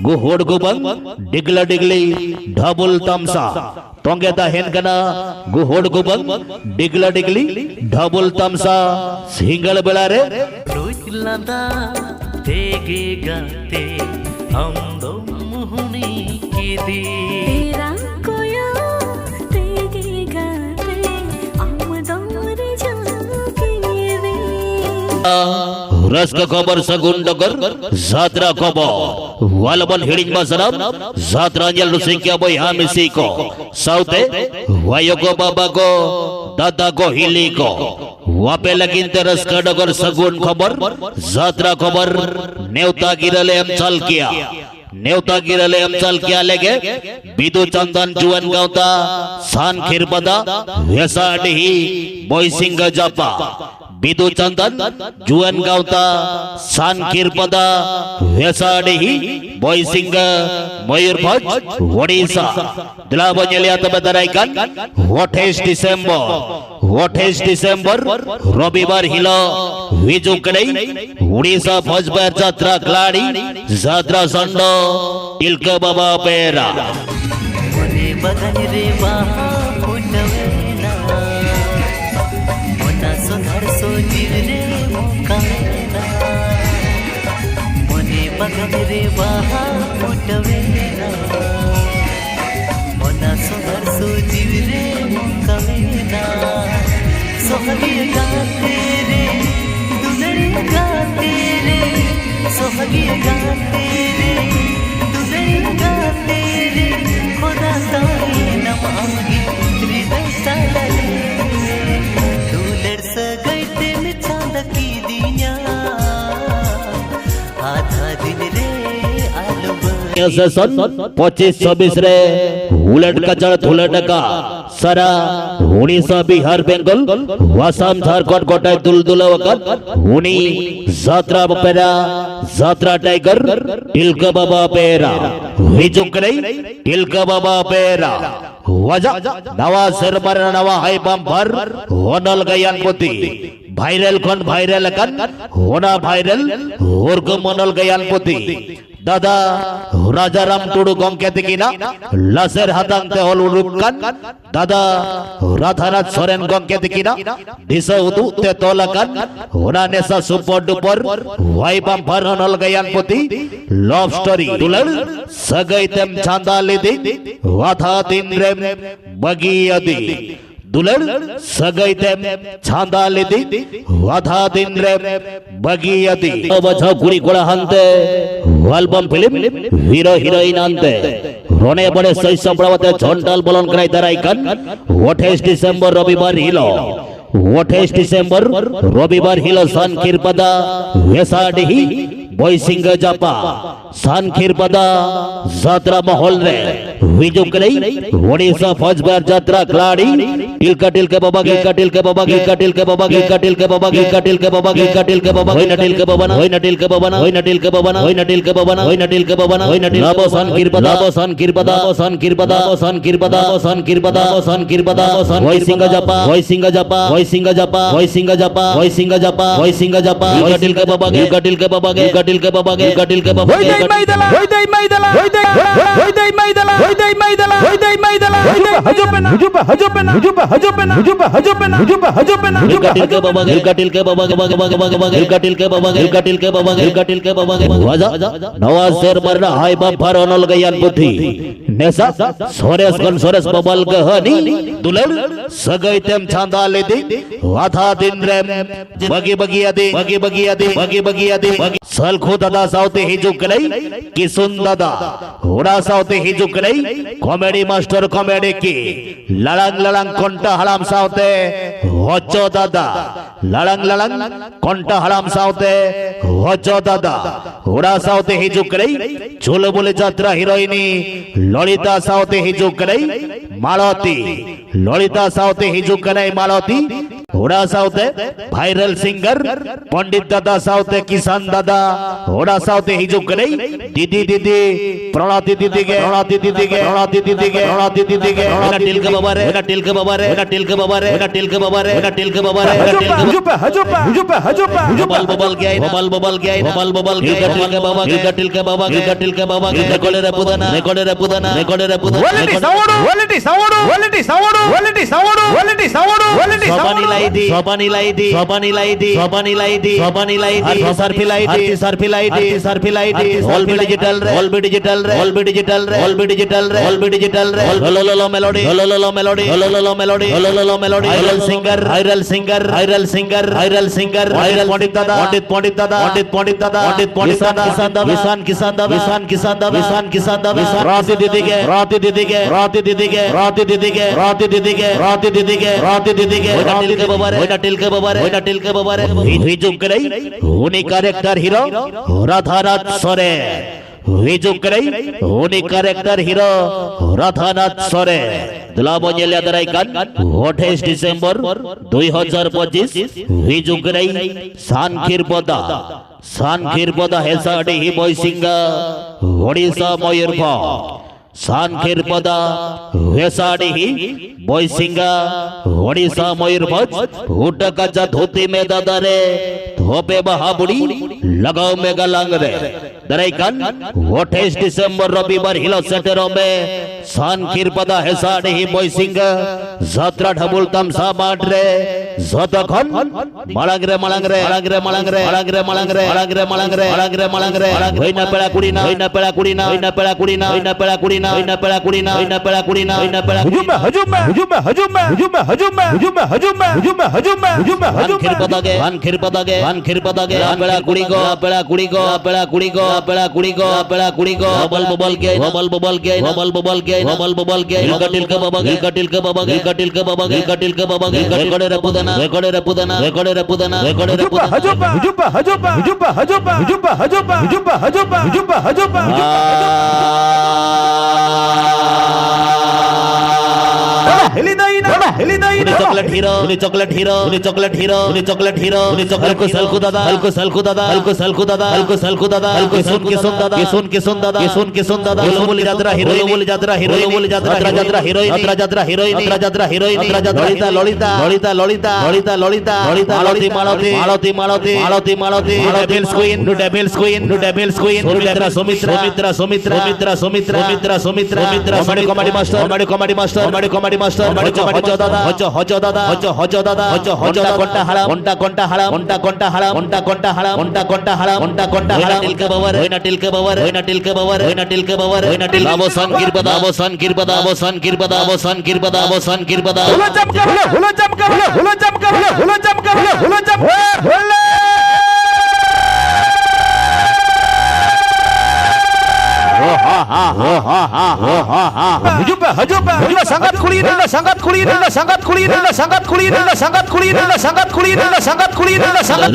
Guhod gubang digla digli double tamsa tonge da hen kana guhod gubang digla digli double tamsa single belare rojlada tege gate hum do muhni ki di तेरा कोया तेगे गाते आमदोर जाके रे रस का खबर सगुन डगर जात्रा खबर वालबन हिडिंग बसरम जात्रा जल रुसिंक्या बोय हामिसी को साउते वायो को बाबा को दादा को हिली को वापे लगिन तरस का डगर सगुन खबर जात्रा खबर नेवता गिरले हम चल किया नेवता गिरले हम चल किया लेगे बिदु चंदन जुवन गावता सान खिरबदा वेसाडी बोय सिंग जापा बिदु चंदन जुवन गावता सान खिरपदा वेसाडी बोय सिंग मयूरभंज ओडिशा दिलाबंजलिया तबदराइकान 28 डिसेंबर रविवार हिलो विजुकडे ओडिशा फौजबार जात्रा खिलाड़ी जात्रा संडो तिलक बाबा पेरा मने बगन रे बाहा फुटवेना मोना सुधर सो जीव रे मुकाना मने बगन रे बाहा फुटवेना मोना सुधर सो जीव रे मुकाना सोहगी गाते रे दुलड़ी गाते रे सोहगी गाते रे दुलड़ी गाते रे खुदा ताई नमागी हृदय साले दुलड़ सगैते में चांद की दिया आधा दिन रे आलबा सन 25-26 रे उलट कचड़ थुलट का सारा उड़ीसा बिहार बेंगल आसाम झारखंड गोटाय दुलदुला वकत उनी जात्रा पेरा जात्रा टाइगर तिलक बाबा पेरा हिजुकरे तिलक बाबा पेरा वजा नवा सरबर नवा हाई बम्पर होनल गयान पोती भाइरल खन भाइरल कन होना भाइरल और मनल गयान पोती दादा राजाराम टुडू गंके दिकिना लासेर हातांते हल उरुपकान दादा राधानाथ सोरेन गंके दिकिना दिस उदुते तोलाकान होना नेसा सुपर डुपर वाई बम्पर हनल गयान पोती लव स्टोरी दुलड़ सगैतेम चांदा लिदी वाथा दिन रेम बगी यदि दुलड़ सगैतेम चांदा लिदी वाथा दिन रेम बगी यदि बजा गुड़ी गोड़ा हंते एल्बम फिल्म हीरो हीरोइन अंते रोने बड़े सही संप्रवते झंटाल बलन कराई दराइकान 28 डिसेंबर रविवार हिलो 28 डिसेंबर रविवार हिलो सान खिरपदा वेसाडी बोय सिंग जापा सान खिरपदा जात्रा माहौल रे विजुकरे ओडिशा फौजबार जात्रा खिलाड़ी तिलक बाबा तिलक बाबा तिलक बाबा तिलक बाबा तिलक बाबा तिलक बाबा होय नटिल के बाबा होय नटिल के बाबा होय नटिल के बाबा होय नटिल के बाबा होय नटिल के बाबा होय नटिल लाबो सान खिरपदा सान खिरपदा सान खिरपदा सान खिरपदा सान खिरपदा सान खिरपदा सान होय सिंग जापा होय सिंग जापा होय सिंग जापा होय सिंग जापा होय सिंग जापा होय सिंग जापा तिल के बाबा तिल के बाबा तिल के बाबा तिल के बाबा होय दे मैदला होय दे मैदला होय दे मैदला होय दे मैदला होय दे मैदला हजोपना हजोपना हजोपना हजोपना हजोपना हजोपना तिल के बाबा तिल के बाबा के बाबा के बाबा तिल के बाबा तिल के बाबा तिल के बाबा वाजा नवाज शेर मरना हाय बम्पर हनल गयान बुद्धि नेसा सोरेस बबल गहनी दुलड़ सगैतेम चांदा लेदी वाथा दिन रेम बगी बगी आदि बगी बगी आदि बगी बगी आदि सल खो दादा साउते हिजुकरे किसुन दादा होड़ा साउते हिजुकरे कॉमेडी मास्टर कॉमेडी की लड़ंग लड़ंग कोंटा हड़ाम साउते होचो दादा लड़ंग लड़ंग कोंटा हड़ाम साउते होचो दादा होड़ा साउते हिजुकरे चोल बोले जात्रा हिरोइनी ललिता साउते हिजुकरे मालती ललिता साउते हिजुकरे मालती होड़ा साउते भाइरल सिंगर पंडित दादा साउते किसान दादा होड़ा साउते हिजुक करे दीदी दीदी प्रणाति दीदी के प्रणाति दीदी के प्रणाति दीदी के प्रणाति दीदी के ना टिल के बाबा रे ना टिल के बाबा रे ना टिल के बाबा रे ना टिल के बाबा रे ना टिल के बाबा रे बबल बबल गया बबल बबल गया बबल बबल गया टिल के बाबा टिल के बाबा टिल के बाबा कोले रे पुदाना कोले रे पुदाना कोले रे पुदाना क्वालिटी सोपानी लाई दी सोपानी लाई दी सोपानी लाई दी सोपानी लाई दी सोपानी लाई दी सरफी लाई दी सरफी लाई दी सरफी लाई दी ऑल बी डिजिटल रे ऑल बी डिजिटल रे ऑल बी डिजिटल रे ऑल बी डिजिटल रे ऑल बी डिजिटल रे लो मेलोडी लो मेलोडी लो मेलोडी लो melody viral singer viral singer viral singer viral singer viral Pandit Dada Pandit Dada Pandit Dada Pandit दादा विशान किसान दादा विशान किसान दादा विशान किसान दादा राती दीदी के राती दीदी के राती दीदी के राती दीदी के राती दीदी के राती दीदी के राती दीदी के टिल के बाबा रे टिल के बाबा रे टिल के बाबा रे हिजुक करे होनी कैरेक्टर हीरो राधानाथ सोरे हिजुक करे होनी कैरेक्टर हीरो राधानाथ सोरे दुलाबो नेल्या दराइकान 28 डिसेंबर 2025 हिजुक करे सानखीर पदा हेसाडी ही बॉयसिंगा ओडिशा मयूरभंज सानखीर पदा हेसाडी ही बॉयसिंगा ओडिशा मयूरभंज हुट कच्चा धोती में दादा रे धोपे बहाबुड़ी लगाओ में गलांग रे दराइकान 28 डिसेंबर रविवार हिलो सेटेरो में सानखीर पदा हेसाडी ही बॉयसिंगा जात्रा ढबुल तमसा बाट रे जतखन मलंग रे मलंग रे मलंग रे मलंग रे मलंग रे मलंग रे मलंग रे मलंग रे मलंग रे मलंग रे होइना पेड़ा कुड़ी ना होइना पेड़ा कुड़ी ना होइना पेड़ा कुड़ी ना होइना पेड़ा कुड़ी ना होइना पेड़ा कुड़ी ना होइना पेड़ा कुड़ी ना होइना पेड़ा हजूम खीर पदा के पेड़ा कुड़ी को पेड़ा कुड़ी को पेड़ा कुड़ी को पेड़ा कुड़ी को पेड़ा कुड़ी को बबल के बबल के बबल के बबल के टिल के बाबा टिल के बाबा टिल के बाबा टिल के बाबा कोड़े रे पुदाना कोड़े रे पुदाना कोड़े रे पुदाना कोड़े रे chocolate hero chocolate hero chocolate hero chocolate hero हल्को सलकू दादा हल्को सलकू दादा हल्को सलकू दादा हल्को सलकू दादा हल्को सुन के सुन दादा सुन के सुन दादा सुन के सुन दादा बोली जात्रा हीरो बोली जात्रा हीरो बोली जात्रा जात्रा हीरोइन जात्रा हीरोइन जात्रा heroine Lalita Lalita Lalita Lalita Lalita Lalita Lalita Malti Malti Malti Malti Malti Malti devils queen devils queen devils queen Sumitra Sumitra Sumitra Sumitra Sumitra Sumitra Sumitra Sumitra comedy master comedy master comedy master Hajo Dada Hajo Dada Hajo Dada हजो कोंटा हला कोंटा हला कोंटा हला कोंटा हला कोंटा हला टिल के बाबर होइना टिल के बाबर होइना टिल के बाबर होइना टिल के बाबर होइना टिल अवसान किरपदा अवसान किरपदा अवसान किरपदा अवसान किरपदा अवसान किरपदा हुलो चमका संगत खुली संगत खुली संगत खुली संगत खुली संगत खुली संगत खुली संगत खुली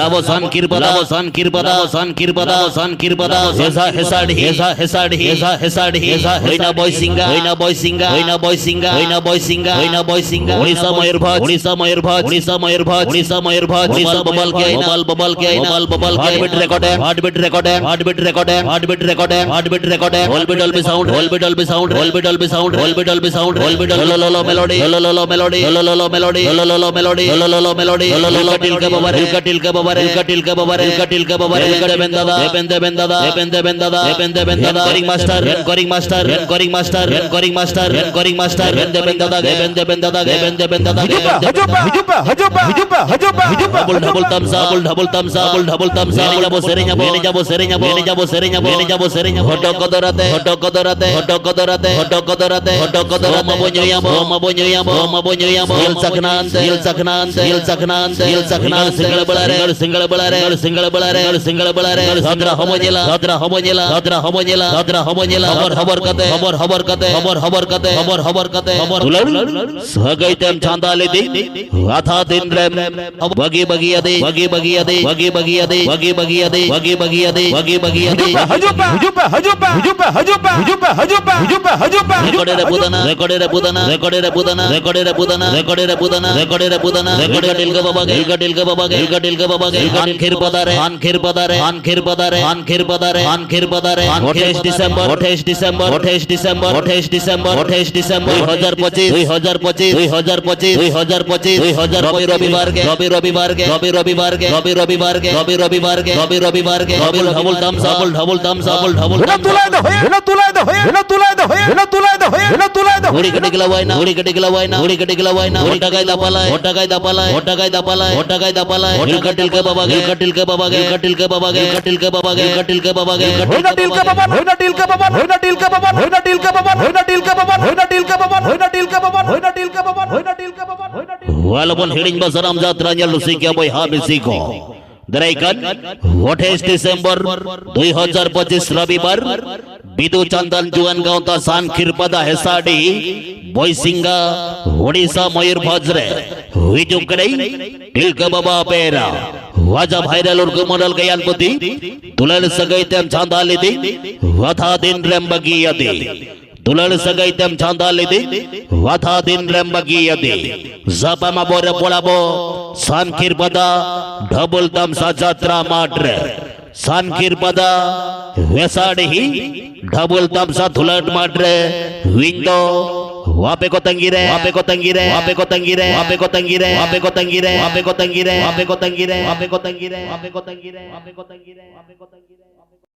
अवसान किरपदा अवसान किरपदा अवसान किरपदा अवसान किरपदा हेसा हेसाडी हेसा हेसाडी हेसा हेसाडी हेसा होइना बॉयसिंगा होइना बॉयसिंगा होइना बॉयसिंगा होइना बॉयसिंगा होइना बॉयसिंगा ओडिशा मयूरभंज ओडिशा मयूरभंज ओडिशा मयूरभंज ओडिशा मयूरभंज ओडिशा बबल के बबल के बबल के heartbeat recording heartbeat recording heartbeat recording heartbeat recording heartbeat recording all B sound all B sound all B sound all B sound all B लो मेलोडी लो मेलोडी लो मेलोडी लो मेलोडी लो melody till के बाबा till के बाबा till के बाबा till के बाबा बेंदादा बेंदादा बेंदादा बेंदादा करिंग master करिंग master करिंग master करिंग master करिंग master बेंदादा बेंदादा बेंदादा double तमसा double तमसा जाबो सेरेña जाबो सेरेña जाबो सेरेña जाबो सेरेña हटो कदराते हटो कदराते हटो कदराते हटो कदराते हटो कदराते मबोñoyamo il saknante single balare sadra homonyela खबर कते सगैतेम चांदाले दी आथा दिन रे बगी बगिया दे हजुपा রেকর্ডের বুদানা রেকর্ডের বুদানা রেকর্ডের বুদানা রেকর্ডের বুদানা রেকর্ডের বুদানা রেকর্ডের বুদানা রেকর্ডের টিলকা বাবা গেলকা টিলকা বাবা গেলকা টিলকা বাবা গেলকা খের পদারে হান খের পদারে হান খের পদারে হান খের পদারে হান খের পদারে 28 December 28 December 28 December 28 December 28 December 2025 2025 2025 2025 2025 রবিবার কে রবিবার কে রবিবার কে রবিবার কে রবিবার কে রবিবার কে ডবল ডবল দাম সাবল ডবল দাম সাবল ডবল ঘুড়ি কেটে গেলা হয় না ঘুড়ি কেটে গেলা হয় না ঘুড়ি কেটে গেলা হয় না ওটা গায় দাপালায় ওটা গায় দাপালায় ওটা গায় দাপালায় ওটা গায় দাপালায় গেলকা টিলকা বাবা গেলকা টিলকা বাবা গেলকা টিলকা বাবা গেলকা টিলকা বাবা গেলকা টিলকা বাবা গেলকা টিলকা বাবা walaupun hiring basaram jatranya lusik ya boy habisiko Deraikan 28 Desember 2025 রবিবার বিদু চন্দন জুয়ান গাঁওতা সান খিরপাদা হেসাডি বইসিঙ্গা ওড়িশা ময়ূরভঞ্জরে হুইজুক করে টিলকা বাবা পেরা ওয়াজা ভাইরাল উর গুমরাল গয়ানপতি তুলাল সগাইতেম চাঁদালিদি ওয়াথা দিন রেমবগিয়াদি তুলাল সগাইতেম চাঁদালিদি ওয়াথা দিন রেমবগিয়াদি জাপামা বরে পড়াবো সান খিরপাদা ঢবল তামসা যাত্রা মাঠরে সান খিরপাদা વેસાડી ઢબુલ તમસા ધુલટ માટરે વિંદો વાપે કો તંગીરે વાપે કો તંગીરે વાપે કો તંગીરે વાપે કો તંગીરે વાપે કો તંગીરે વાપે કો તંગીરે વાપે કો તંગીરે વાપે કો તંગીરે વાપે કો તંગીરે વાપે કો તંગીરે વાપે કો તંગીરે